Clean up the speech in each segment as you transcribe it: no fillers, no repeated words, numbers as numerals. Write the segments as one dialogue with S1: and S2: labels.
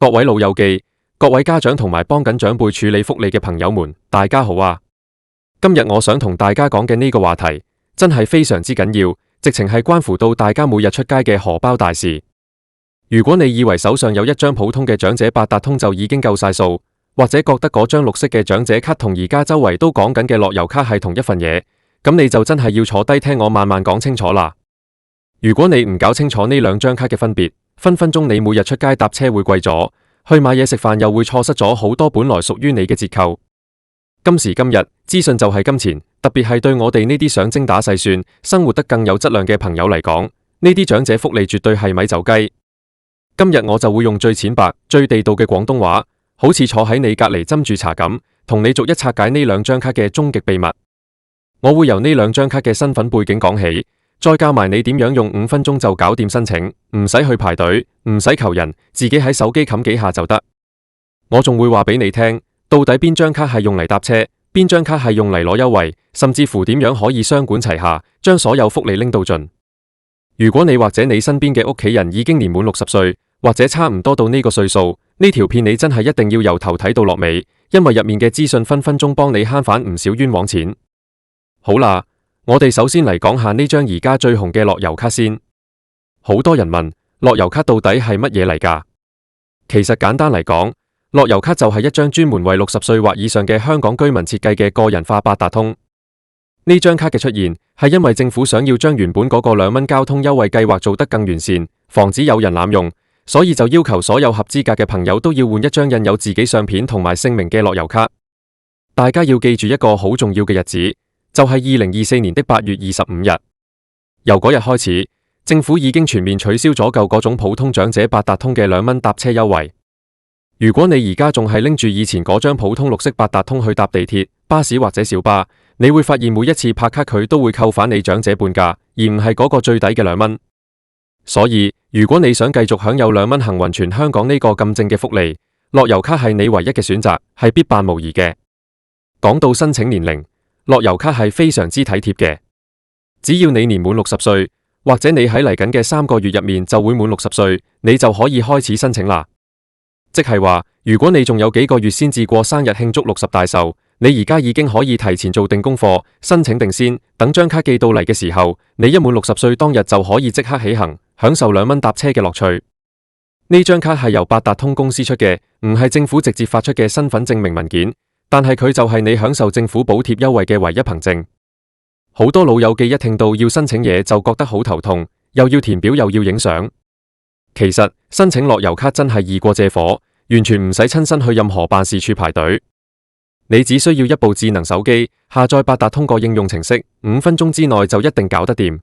S1: 各位老友記、各位家長同埋幫緊長輩處理福利嘅朋友們，大家好啊！今日我想同大家講嘅呢個話題，真係非常之緊要，直情係關乎到大家每日出街嘅荷包大事。如果你以為手上有一張普通嘅長者八達通就已經夠晒數，或者覺得嗰張綠色嘅長者卡同而家周圍都講緊嘅樂悠卡係同一份嘢，咁你就真係要坐低聽我慢慢講清楚啦。如果你唔搞清楚呢兩張卡嘅分別，分分鐘你每日出街搭車會貴咗，去買嘢食飯又會錯失咗好多本來屬於你嘅折扣。今時今日，資訊就係金錢，特別係對我哋呢啲想精打細算、生活得更有質量嘅朋友嚟講，呢啲長者福利絕對係米走雞。今日我就會用最淺白、最地道嘅廣東話，好似坐喺你隔籬斟住茶咁，同你逐一拆解呢兩張卡嘅終極秘密。我會由呢兩張卡嘅身份背景講起，再教埋你點樣用5分鐘就搞掂申請，唔使去排隊，唔使求人，自己喺手機冚幾下就得。我仲會話俾你聽，到底邊張卡係用嚟搭車，邊張卡係用嚟攞優惠，甚至乎點樣可以雙管齊下，將所有福利拎到盡。如果你或者你身邊嘅屋企人已經年滿60歲，或者差唔多到呢個歲數，呢條片你真係一定要由頭睇到落尾，因為入面嘅資訊分分鐘幫你慳返唔少冤枉錢。好啦，我哋首先嚟講下呢張而家最紅嘅樂悠卡先。好多人問樂悠卡到底係乜嘢嚟㗎？其實簡單嚟講，樂悠卡就係一張專門為60歲或以上嘅香港居民設計嘅個人化八達通。呢張卡嘅出現係因為政府想要將原本嗰個2蚊交通優惠計劃做得更完善，防止有人濫用，所以就要求所有合資格嘅朋友都要換一張印有自己相片同埋姓名嘅樂悠卡。大家要記住一個好重要嘅日子，就係2024年的8月25日。由嗰日開始，政府已經全面取消咗舊嗰種普通長者八達通嘅2蚊搭車優惠。如果你而家仲係拎住以前嗰張普通綠色八達通去搭地鐵、巴士或者小巴，你會發現每一次拍卡佢都會扣返你長者半價，而唔係嗰個最抵嘅2蚊。所以如果你想繼續享有2蚊行運全香港呢個咁正嘅福利，樂悠卡係你唯一嘅選擇，係必辦無疑嘅。講到申請年齡，樂悠卡係非常之體貼嘅，只要你年滿60歲，或者你喺嚟緊嘅3個月入面就會滿60歲，你就可以開始申請啦。即係話，如果你仲有幾個月先至過生日慶祝60大壽，你而家已經可以提前做定功課，申請定先，等張卡寄到嚟嘅時候，你一滿60歲當日就可以即刻起行，享受2蚊搭車嘅樂趣。呢張卡係由八達通公司出嘅，唔係政府直接發出嘅身份證明文件，但係佢就係你享受政府補貼優惠嘅唯一憑證。好多老友記一聽到要申請嘢就覺得好頭痛，又要填表又要影相。其實申請樂悠卡真係易過借火，完全唔使親身去任何辦事處排隊。你只需要一部智能手機，下載八達通個應用程式，5分鐘之內就一定搞得掂。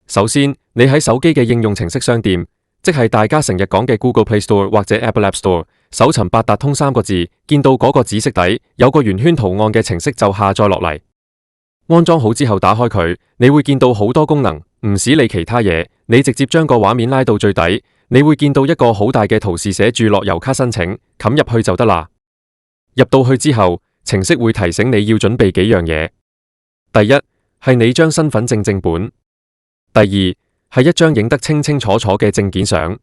S1: 首先，你喺手機嘅應用程式商店，即係大家成日講嘅 Google Play Store 或者 Apple App Store，搜尋八達通3個字，見到嗰個紫色底有個圓圈圖案嘅程式就下載落嚟。安裝好之後打開佢，你會見到好多功能，唔使理其他嘢，你直接將個畫面拉到最底，你會見到一個好大嘅圖示寫住樂悠卡申請，冚入去就得啦。入到去之後，程式會提醒你要準備幾樣嘢。第一係你張身份證正本，第二係一張影得清清楚楚嘅證件相。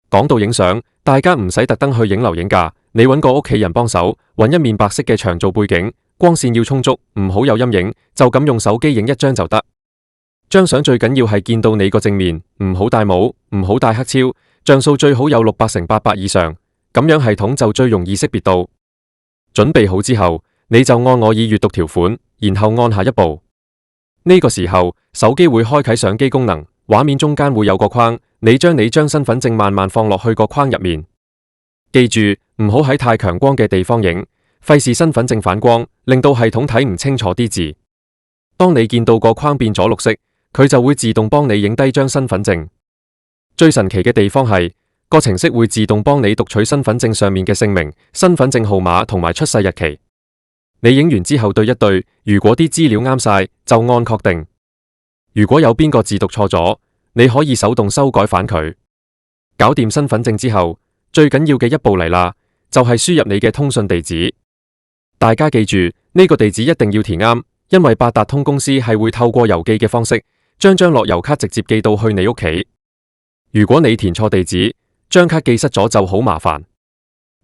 S1: 講到影相，大家唔使特登去影樓影架，你揾個屋企人幫手，揾一面白色嘅牆做背景，光線要充足，唔好有陰影，就咁用手機影一張就得。張相最緊要係見到你個正面，唔好戴帽，唔好戴黑超，像素最好有600×800以上，咁樣系統就最容易識別到。準備好之後，你就按我已閱讀條款，然後按下一步。呢個時候，手機會開啟相機功能，畫面中間會有個框，你將身份證慢慢放落去個框入面。記住，唔好喺太強光嘅地方影，費事身份證反光，令到系統睇唔清楚啲字。當你見到個框變咗綠色，佢就會自動幫你影低張身份證。最神奇嘅地方係，個程式會自動幫你讀取身份證上面嘅姓名、身份證號碼同埋出世日期。你影完之後對一對，如果啲資料啱晒，就按確定。如果有邊個字讀錯咗，你可以手動修改返佢。搞掂身份證之後，最緊要嘅一步嚟啦，就係輸入你嘅通訊地址。大家記住，呢個地址一定要填啱，因為八達通公司係會透過郵寄嘅方式，將樂悠卡直接寄到去你屋企。如果你填錯地址，張卡寄失咗就好麻煩。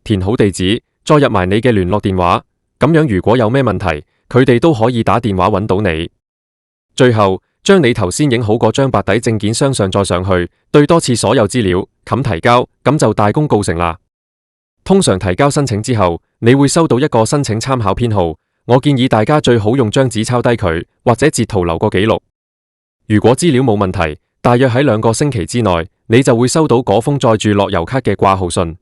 S1: 填好地址，再入埋你嘅聯絡電話，咁樣如果有咩問題，佢哋都可以打電話揾到你。最後，將你頭先影好嗰張白底證件箱上載上去，對多次所有資料，冚提交，咁就大功告成啦。通常提交申請之後，你會收到一個申請參考編號，我建議大家最好用張紙抄低佢，或者截圖留個記錄。如果資料冇問題，大約喺2個星期之內，你就會收到嗰封載住樂悠咭嘅掛號信。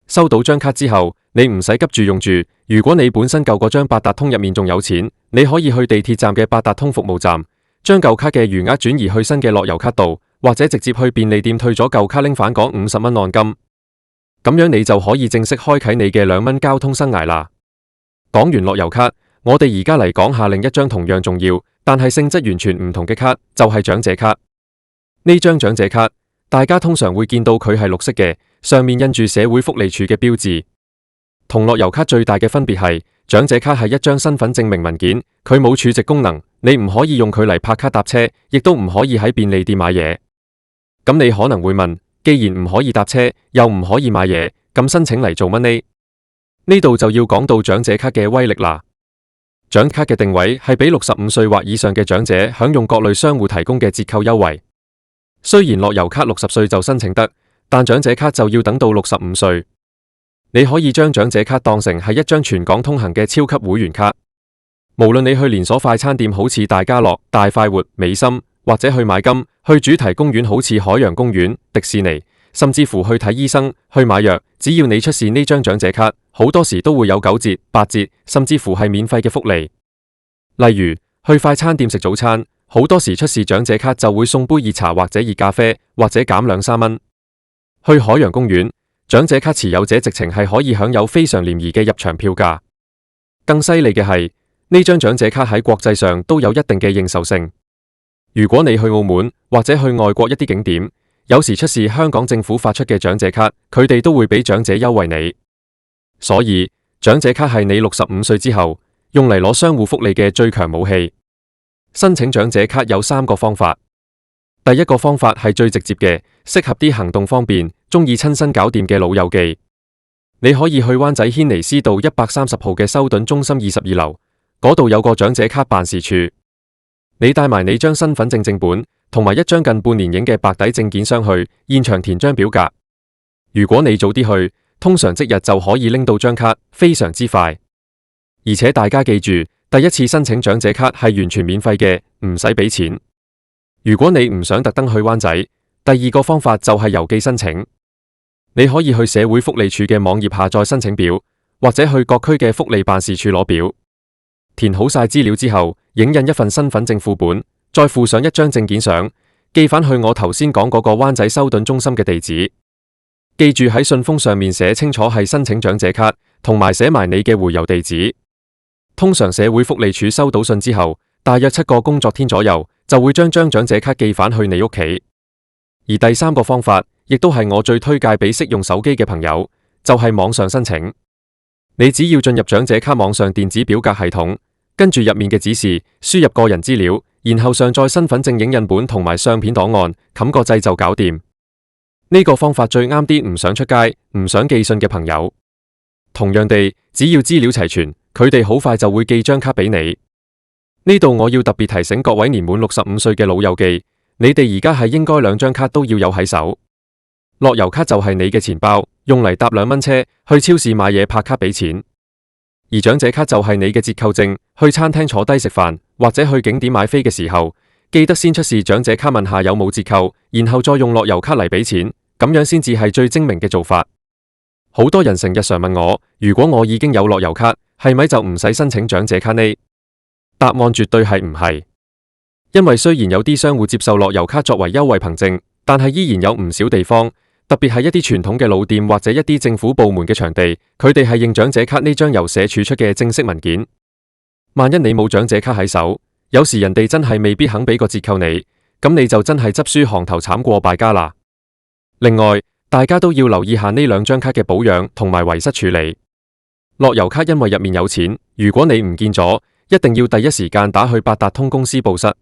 S1: 收到張卡之後，你唔使急住用住。如果你本身舊嗰張八達通入面仲有錢，你可以去地鐵站嘅八達通服務站，將舊卡嘅餘額轉移去新嘅樂悠咭度，或者直接去便利店退咗舊卡拎返嗰50蚊按金。咁樣你就可以正式開啟你嘅2蚊交通生涯啦。講完樂悠咭，我哋而家嚟講下另一張同樣重要，但係性質完全唔同嘅卡，就係長者卡。呢張長者卡，大家通常會見到佢係綠色嘅，上面印住社會福利署嘅標誌。同樂悠咭最大嘅分別係，長者卡係一張身份證明文件，佢冇儲值功能，你唔可以用佢嚟拍卡搭車，亦都唔可以喺便利店買嘢。咁你可能會問，既然唔可以搭車，又唔可以買嘢，咁申請嚟做乜呢？呢度就要講到長者卡嘅威力啦。長卡嘅定位係俾65歲或以上嘅長者享用各類商戶提供嘅折扣優惠。雖然樂悠咭60歲就申請得，但長者卡就要等到65歲。你可以將長者卡當成係一張全港通行嘅超級會員卡，無論你去連鎖快餐店好似大家樂、大快活、美心，或者去買金，去主題公園好似海洋公園、迪士尼，甚至乎去睇醫生、去買藥，只要你出示呢張長者卡，好多時都會有9折、8折，甚至乎係免費嘅福利。例如去快餐店食早餐，好多時出示長者卡就會送杯熱茶或者熱咖啡，或者減2-3蚊。去海洋公園，長者卡持有者直情係可以享有非常廉宜嘅入場票價。更犀利嘅係，呢張長者卡喺國際上都有一定嘅認受性。如果你去澳門或者去外國一啲景點，有時出示香港政府發出嘅長者卡，佢哋都會俾長者優惠你。所以長者卡係你65歲之後用嚟攞商戶福利嘅最強武器。申請長者卡有3個方法。第一個方法係最直接嘅，適合啲行動方便、中意親身搞掂嘅老友記。你可以去灣仔軒尼詩道130號嘅修頓中心22樓，嗰度有個長者卡辦事處。你帶埋你張身份證正本同埋一張近半年影嘅白底證件箱去，現場填張表格。如果你早啲去，通常即日就可以拎到張卡，非常之快。而且大家記住，第一次申請長者卡係完全免費嘅，唔使俾錢。如果你唔想特登去灣仔，第2個方法就係郵寄申請。你可以去社會福利署嘅網頁下載申請表，或者去各區嘅福利辦事處攞表。填好晒資料之後，影印一份身份證副本，再附上一張證件相，寄返去我頭先講嗰個灣仔修頓中心嘅地址。記住喺信封上面寫清楚係申請長者卡，同埋寫埋你嘅回郵地址。通常社會福利署收到信之後，大約7個工作天左右，就會將長者卡寄返去你屋企。而第3個方法，亦都係我最推介俾識用手機嘅朋友，就係網上申請。你只要進入長者卡網上電子表格系統，跟住入面嘅指示，輸入個人資料，然後上載身份證影印本同埋相片檔案，冚個掣就搞掂。呢個方法最啱啲唔想出街、唔想寄信嘅朋友。同樣地，只要資料齊全，佢哋好快就會寄張卡俾你。呢度我要特別提醒各位年滿65歲嘅老友記，你哋而家係應該2張卡都要有喺手。樂悠卡就係你嘅錢包，用嚟搭2蚊車去超市買嘢拍卡俾錢；而長者卡就係你嘅折扣證，去餐廳坐低食飯或者去景點買飛嘅時候，記得先出示長者卡問下有冇折扣，然後再用樂悠卡嚟俾錢，咁樣先至係最精明嘅做法。好多人成日常問我，如果我已經有樂悠卡，係咪就唔使申請長者卡呢？答案絕對係唔係，因為雖然有啲商戶接受樂悠卡作為優惠憑證，但係依然有唔少地方，特別係一啲傳統嘅老店或者一啲政府部門嘅場地，佢哋係認長者卡呢張由社署出嘅正式文件。萬一你冇長者卡喺手，有時人哋真係未必肯俾個折扣你，咁你就真係執輸行頭慘過敗家啦。另外，大家都要留意下呢2張卡嘅保養同埋遺失處理。樂悠卡因為入面有錢，如果你唔見咗，一定要第一時間打去八達通公司報失，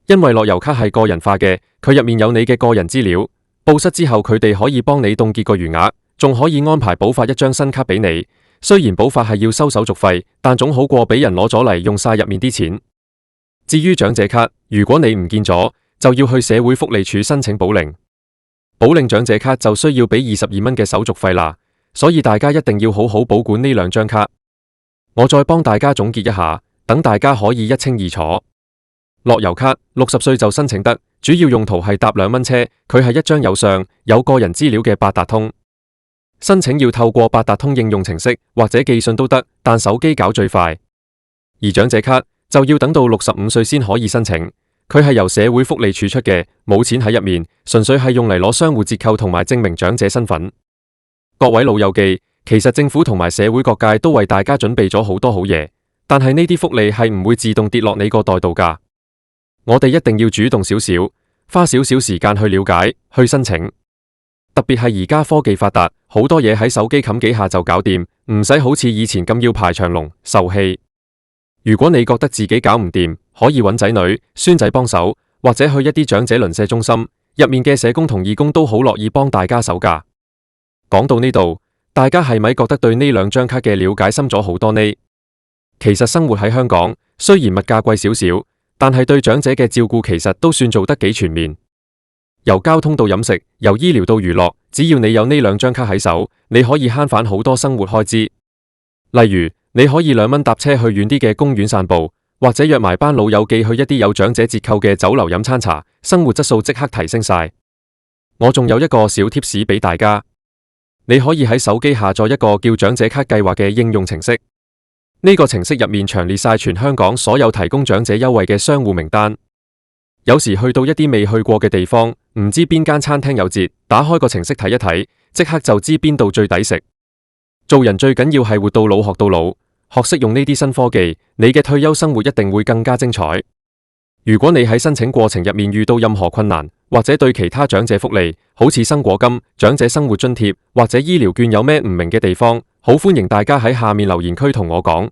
S1: 因為樂悠卡係個人化嘅，佢入面有你嘅個人資料，報失之後，佢哋可以幫你凍結個餘額，仲可以安排補發一張新卡俾你。雖然補發係要收手續費，但總好過俾人攞咗嚟用晒入面啲錢。至於長者卡，如果你唔見咗，就要去社會福利署申請補領。補領長者卡就需要俾22蚊嘅手續費啦，所以大家一定要好好保管呢兩張卡。我再幫大家總結一下，等大家可以一清二楚。樂悠卡60歲就申請得，主要用途係搭2蚊車，佢係一張有相有個人資料嘅八達通。申請要透過八達通應用程式或者寄信都得，但手機搞最快。而長者卡就要等到65歲先可以申請，佢係由社會福利署出嘅，冇錢喺入面，純粹係用嚟攞商戶折扣同埋證明長者身份。各位老友記，其實政府同埋社會各界都為大家準備咗好多好嘢，但係呢啲福利係唔會自動跌落你個袋度㗎。我哋一定要主動少少，花少少時間去了解、去申請。特別係而家科技發達，好多嘢喺手機冚幾下就搞掂，唔使好似以前咁要排長龍受氣。如果你覺得自己搞唔掂，可以揾仔女、孫仔幫手，或者去一啲長者鄰舍中心，入面嘅社工同義工都好樂意幫大家手㗎。講到呢度，大家係咪覺得對呢兩張卡嘅了解深咗好多呢？其實生活喺香港，雖然物價貴少少，但係對長者嘅照顧其實都算做得幾全面。由交通到飲食，由醫療到娛樂，只要你有呢兩張卡喺手，你可以慳返好多生活開支。例如，你可以2蚊搭車去遠啲嘅公園散步，或者約埋班老友記去一啲有長者折扣嘅酒樓飲餐茶，生活質素即刻提升晒。我仲有一個小貼士俾大家，你可以喺手機下載一個叫長者卡計劃嘅應用程式。呢個程式入面詳列晒全香港所有提供長者優惠嘅商戶名單。有時去到一啲未去過嘅地方，唔知邊間餐廳有折，打開個程式睇一睇，即刻就知邊度最抵食。做人最緊要係活到老學到老，學識用呢啲新科技，你嘅退休生活一定會更加精彩。如果你喺申請過程入面遇到任何困難，或者對其他長者福利，好似生果金、長者生活津貼或者醫療券有咩唔明嘅地方，好歡迎大家喺下面留言區同我講，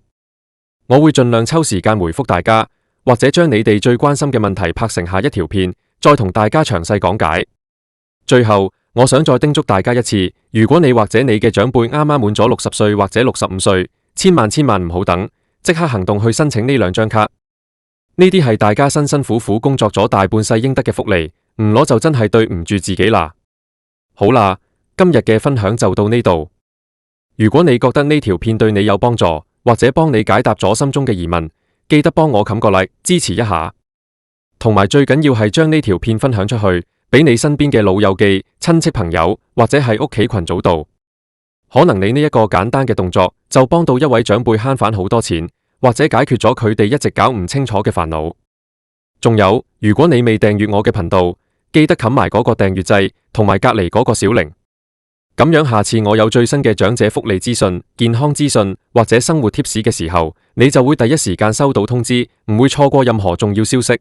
S1: 我會盡量抽時間回覆大家，或者將你哋最關心嘅問題拍成下一條片，再同大家詳細講解。最後，我想再叮囑大家一次，如果你或者你嘅長輩啱啱滿咗60歲或者65歲，千萬唔好等，即刻行動去申請呢兩張卡。呢啲係大家辛辛苦苦工作咗大半世應得嘅福利，唔攞就真係對唔住自己啦。好啦，今日嘅分享就到呢度。如果你覺得呢條片對你有幫助，或者幫你解答咗心中嘅疑問，記得幫我冚個 like 支持一下，同埋最緊要係將呢條片分享出去，俾你身邊嘅老友記、親戚朋友或者係屋企群組度。可能你呢一個簡單嘅動作就幫到一位長輩慳返好多錢，或者解決咗佢哋一直搞唔清楚嘅煩惱。仲有，如果你未訂閱我嘅頻道，記得冚埋嗰個訂閱掣，同埋隔籬嗰個小鈴。咁樣下次我有最新嘅長者福利資訊、健康資訊或者生活貼士嘅時候，你就會第一時間收到通知，唔會錯過任何重要消息。